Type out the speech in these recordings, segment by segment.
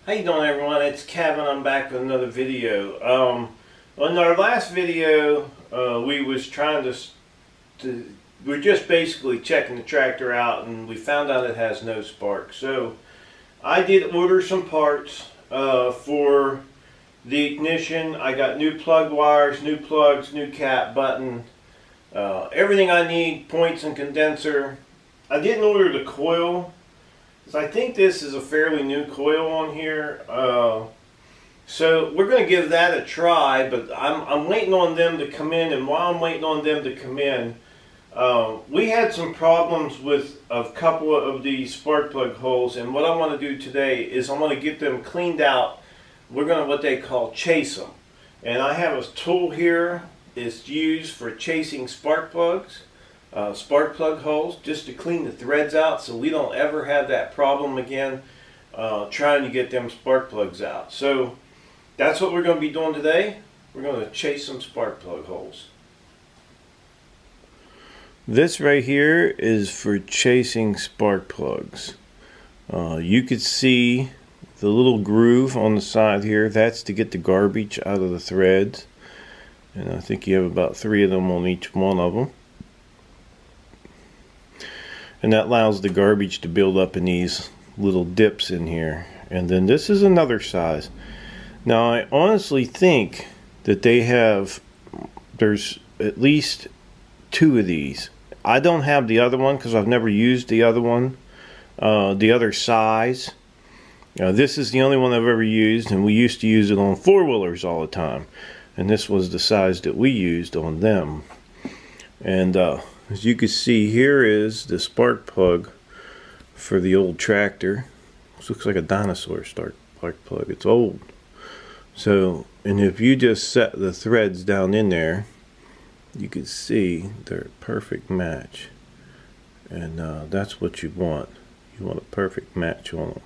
How you doing, everyone? It's Kevin. I'm back with another video. On our last video, we was trying we're just basically checking the tractor out, and we found out it has no spark. So I did order some parts for the ignition. I got new plug wires, new plugs, new cap button, everything I need, points and condenser. I didn't order the coil, because I think this is a fairly new coil on here. So we're going to give that a try, but I'm waiting on them to come in, and while I'm waiting on them to come in, we had some problems with a couple of these spark plug holes, and what I want to do today is I'm going to get them cleaned out. We're going to what they call chase them. And I have a tool here. It's used for chasing spark plugs. Spark plug holes, just to clean the threads out so we don't ever have that problem again trying to get them spark plugs out. So that's what we're going to be doing today. We're going to chase some spark plug holes. This right here is for chasing spark plugs. You could see the little groove on the side here. That's to get the garbage out of the threads. And I think you have about 3 of them on each one of them. And that allows the garbage to build up in these little dips in here. And then this is another size. Now I honestly think that there's at least 2 of these. I don't have the other one because I've never used the other one, the other size. This is the only one I've ever used, and we used to use it on 4-wheelers all the time. And this was the size that we used on them. And as you can see, here is the spark plug for the old tractor. This looks like a dinosaur spark plug. It's old. So, and if you just set the threads down in there, you can see they're a perfect match. And that's what you want. You want a perfect match on them.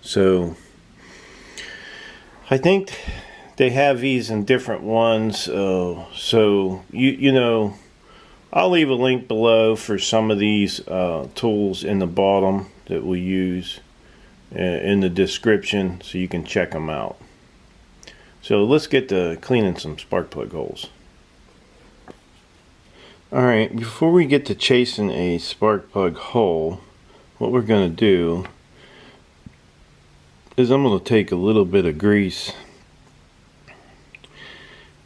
So, I think they have these in different ones. So, you know, I'll leave a link below for some of these tools in the bottom that we use in the description, so you can check them out. So let's get to cleaning some spark plug holes. Alright, before we get to chasing a spark plug hole, what we're going to do is I'm going to take a little bit of grease,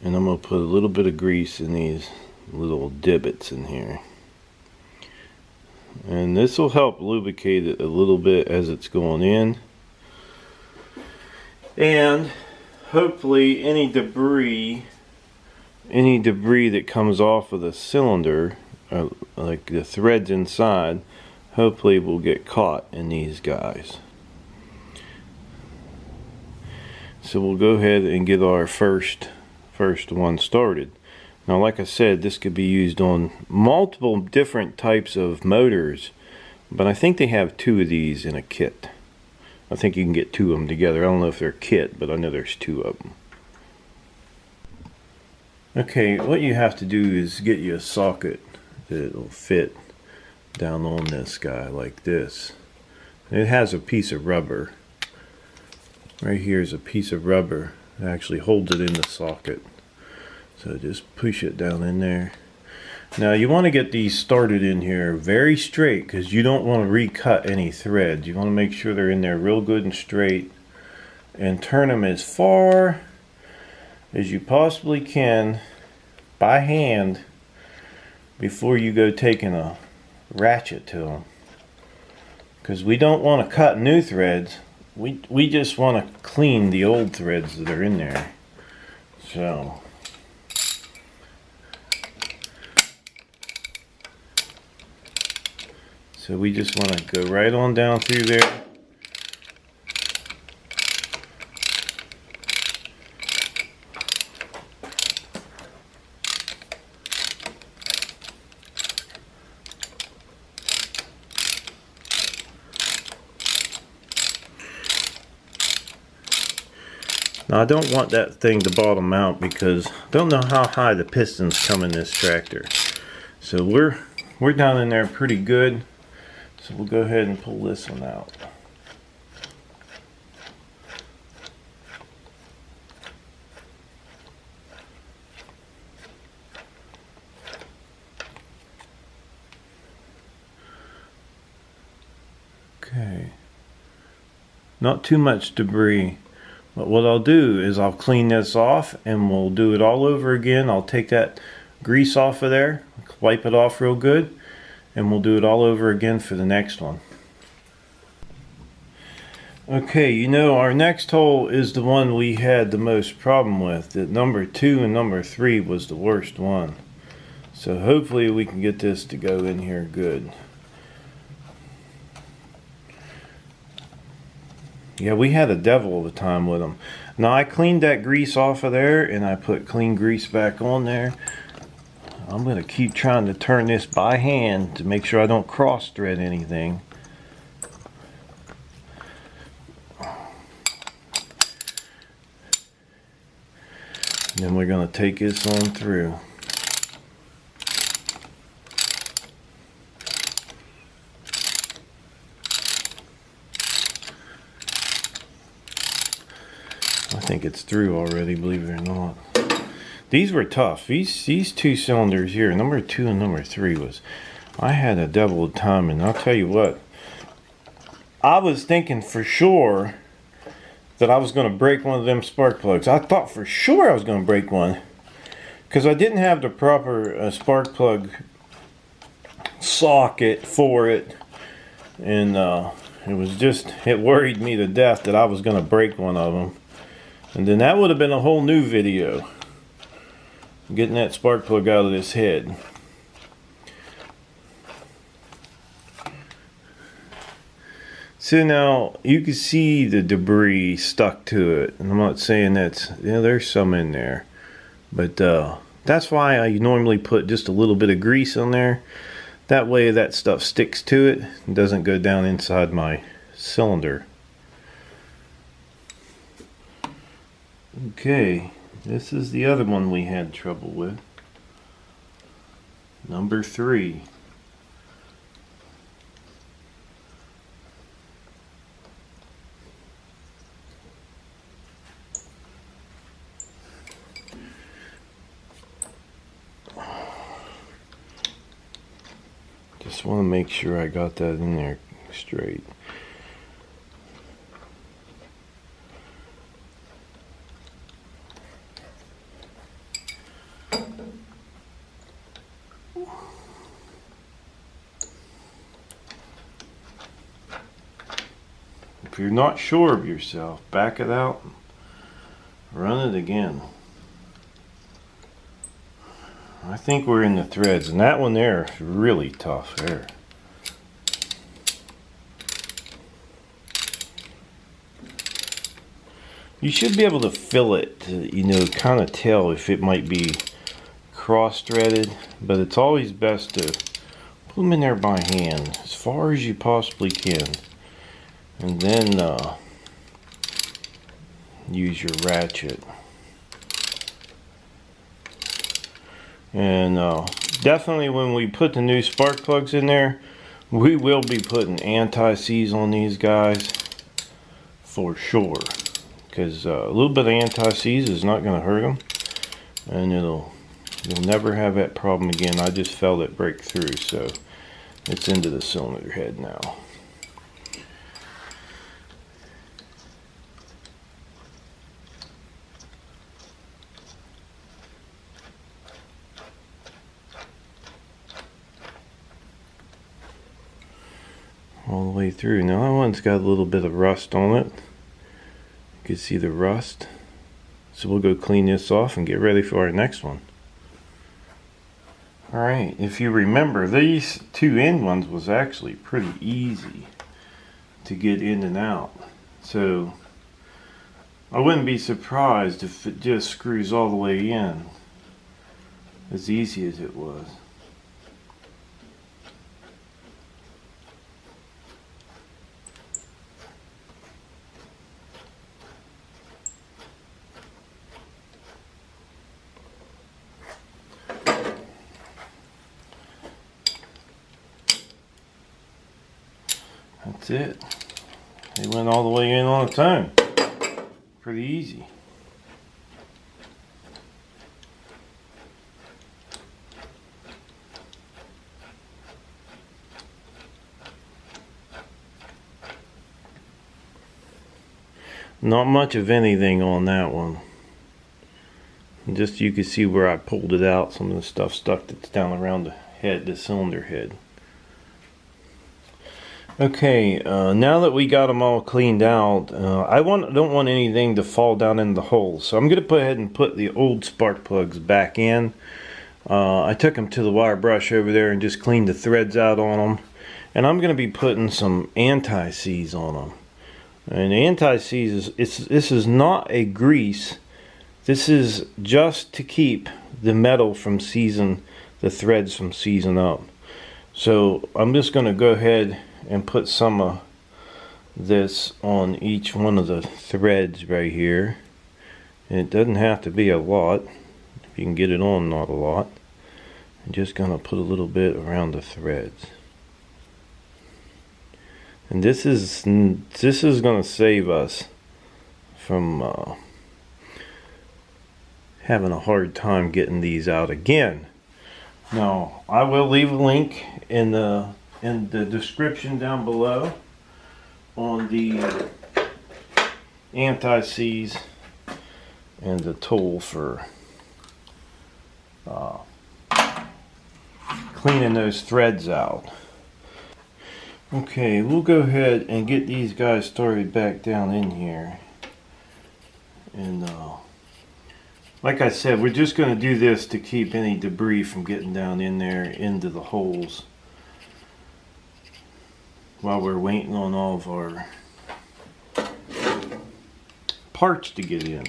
and I'm going to put a little bit of grease in these little divots in here, and this will help lubricate it a little bit as it's going in, and hopefully any debris that comes off of the cylinder, like the threads inside, hopefully will get caught in these guys. So we'll go ahead and get our first one started. Now, like I said, this could be used on multiple different types of motors, but I think they have 2 of these in a kit. I think you can get 2 of them together. I don't know if they're kit, but I know there's 2 of them. Okay, what you have to do is get you a socket that'll fit down on this guy like this. It has a piece of rubber. Right here is a piece of rubber that actually holds it in the socket. So just push it down in there. Now you want to get these started in here very straight, because you don't want to recut any threads. You want to make sure they're in there real good and straight, and turn them as far as you possibly can by hand before you go taking a ratchet to them, because we don't want to cut new threads. We just want to clean the old threads that are in there. So we just want to go right on down through there. Now I don't want that thing to bottom out, because I don't know how high the pistons come in this tractor. So we're down in there pretty good. So we'll go ahead and pull this one out. Okay. Not too much debris. But what I'll do is I'll clean this off and we'll do it all over again. I'll take that grease off of there, wipe it off real good, and we'll do it all over again for the next one. Okay, you know, our next hole is the one we had the most problem with. The number 2 and number 3 was the worst one. So hopefully we can get this to go in here good. Yeah, we had a devil of a time with them. Now I cleaned that grease off of there and I put clean grease back on there. I'm going to keep trying to turn this by hand to make sure I don't cross thread anything. And then we're going to take this on through. I think it's through already, believe it or not. These were tough. These 2 cylinders here, number 2 and number 3 was, I had a devil of time, and I'll tell you what, I was thinking for sure that I was going to break one of them spark plugs. I thought for sure I was going to break one because I didn't have the proper spark plug socket for it, and it worried me to death that I was going to break one of them. And then that would have been a whole new video, getting that spark plug out of this head. So now you can see the debris stuck to it, and I'm not saying that's, you know, there's some in there, but that's why I normally put just a little bit of grease on there. That way that stuff sticks to it and doesn't go down inside my cylinder. Okay, this is the other one we had trouble with. Number 3. Just want to make sure I got that in there straight. If you're not sure of yourself, back it out, run it again. I think we're in the threads, and that one there is really tough there. You should be able to feel it to, you know, kind of tell if it might be cross-threaded, but it's always best to put them in there by hand as far as you possibly can. And then use your ratchet. And definitely when we put the new spark plugs in there, we will be putting anti-seize on these guys for sure. Because a little bit of anti-seize is not going to hurt them. And you'll never have that problem again. I just felt it break through, so it's into the cylinder head now. All the way through. Now that one's got a little bit of rust on it. You can see the rust. So we'll go clean this off and get ready for our next one. Alright, if you remember, these 2 end ones was actually pretty easy to get in and out. So I wouldn't be surprised if it just screws all the way in, as easy as it was. That's it. It went all the way in on its own. Pretty easy. Not much of anything on that one. Just you can see where I pulled it out, some of the stuff stuck that's down around the head, the cylinder head. Okay, now that we got them all cleaned out, don't want anything to fall down in the holes. So I'm going to go ahead and put the old spark plugs back in. I took them to the wire brush over there and just cleaned the threads out on them. And I'm going to be putting some anti-seize on them. And anti-seize this is not a grease. This is just to keep the metal from seizing, the threads from seizing up. So I'm just going to go ahead and put some of this on each one of the threads right here. And it doesn't have to be a lot. If you can get it on, not a lot. I'm just going to put a little bit around the threads. And this is going to save us from having a hard time getting these out again. Now, I will leave a link in the description down below on the anti-seize and the tool for cleaning those threads out. Okay, we'll go ahead and get these guys started back down in here. And like I said, we're just going to do this to keep any debris from getting down in there into the holes while we're waiting on all of our parts to get in.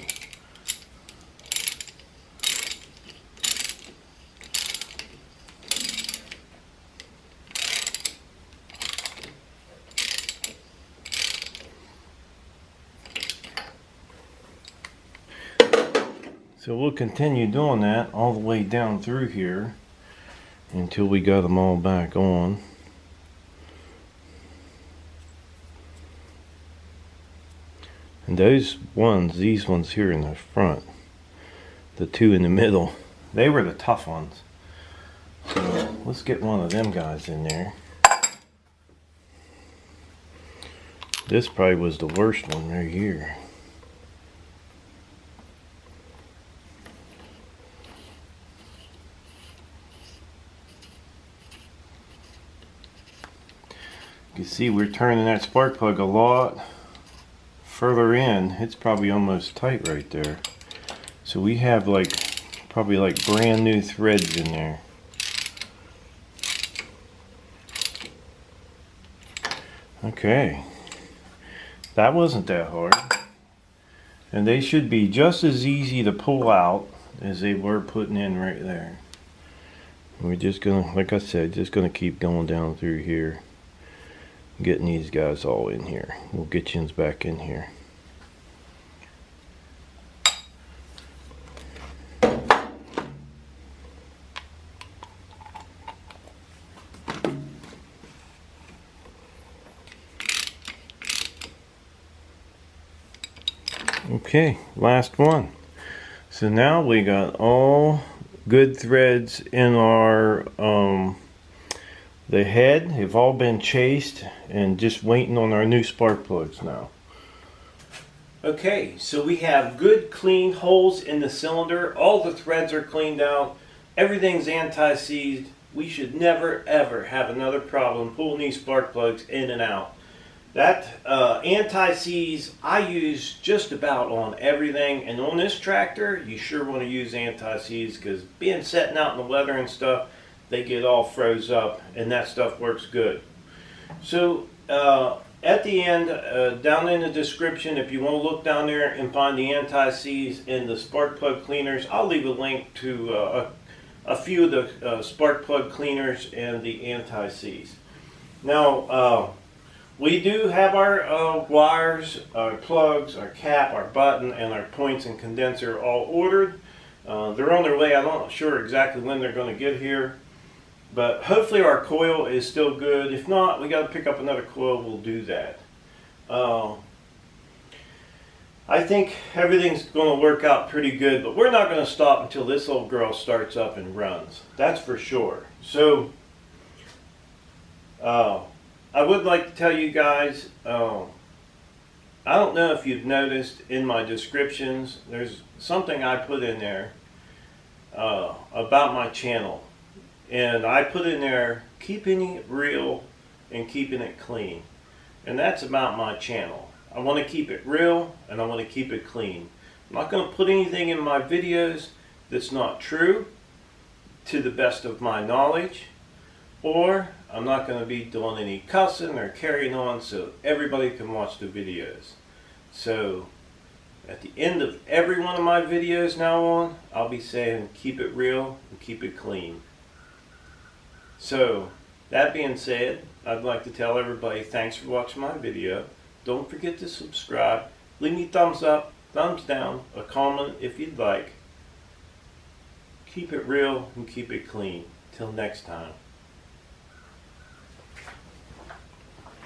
So we'll continue doing that all the way down through here until we got them all back on. And these ones here in the front, the two in the middle, they were the tough ones. So let's get one of them guys in there. This probably was the worst one right here. You can see we're turning that spark plug a lot further in. It's probably almost tight right there. So we have probably like brand new threads in there. Okay, that wasn't that hard. And they should be just as easy to pull out as they were putting in right there. We're just gonna, like I said, just gonna keep going down through here, getting these guys all in here. We'll get you back in here. Okay, last one. So now we got all good threads in our the head. They've all been chased and just waiting on our new spark plugs now. Okay, so we have good clean holes in the cylinder. All the threads are cleaned out. Everything's anti-seized. We should never ever have another problem pulling these spark plugs in and out. That anti-seize I use just about on everything, and on this tractor you sure want to use anti-seize, because being setting out in the weather and stuff, they get all froze up, and that stuff works good. So at the end, down in the description, if you want to look down there and find the anti-seize and the spark plug cleaners, I'll leave a link to a few of the spark plug cleaners and the anti-seize. Now we do have our wires, our plugs, our cap, our button, and our points and condenser all ordered. They're on their way. I'm not sure exactly when they're going to get here, but hopefully our coil is still good. If not, we got to pick up another coil. We'll do that. I think everything's going to work out pretty good, but we're not going to stop until this old girl starts up and runs. That's for sure. So I would like to tell you guys, I don't know if you've noticed in my descriptions, there's something I put in there about my channel. And I put in there, keeping it real and keeping it clean. And that's about my channel. I want to keep it real and I want to keep it clean. I'm not going to put anything in my videos that's not true to the best of my knowledge, or I'm not going to be doing any cussing or carrying on so everybody can watch the videos. So at the end of every one of my videos now on, I'll be saying keep it real and keep it clean. So that being said, I'd like to tell everybody thanks for watching my video. Don't forget to subscribe. Leave me thumbs up, thumbs down, a comment if you'd like. Keep it real and keep it clean. Till next time.